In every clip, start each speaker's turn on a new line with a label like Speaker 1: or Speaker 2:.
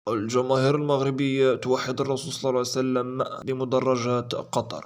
Speaker 1: الجماهير المغربية توحد الرسول صلى الله عليه وسلم بمدرجات قطر.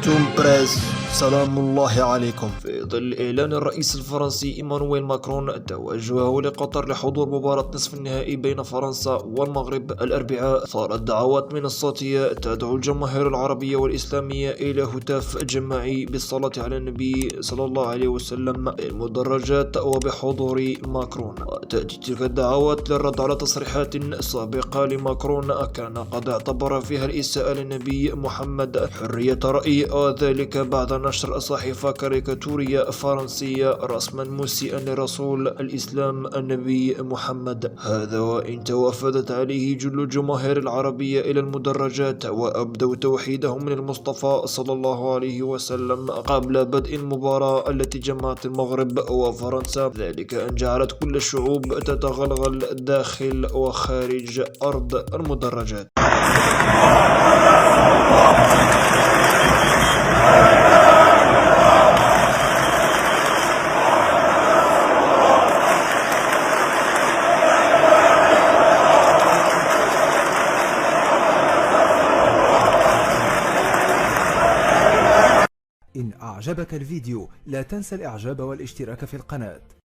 Speaker 1: توم بريس، سلام الله عليكم. في ظل إعلان الرئيس الفرنسي إيمانويل ماكرون توجهه لقطر لحضور مباراة نصف النهائي بين فرنسا والمغرب الأربعاء، صارت دعوات منصاتية تدعو الجماهير العربية والإسلامية إلى هتاف جماعي بالصلاة على النبي صلى الله عليه وسلم بالمدرجات وبحضور ماكرون. وتأتي تلك الدعوات للرد على تصريحات سابقة لماكرون كان قد اعتبر فيها الإساءة للنبي محمد حرية رأي، وذلك بعد نشر صحيفة كاريكاتورية فرنسية رسما مسيئا لرسول الإسلام النبي محمد. هذا وإن توافدت عليه جل الجماهير العربية إلى المدرجات وأبدوا توحيدهم من المصطفى صلى الله عليه وسلم قبل بدء المباراة التي جمعت المغرب وفرنسا، ذلك أن جعلت كل الشعوب تتغلغل داخل وخارج أرض المدرجات.
Speaker 2: إن أعجبك الفيديو لا تنسى الإعجاب والاشتراك في القناة.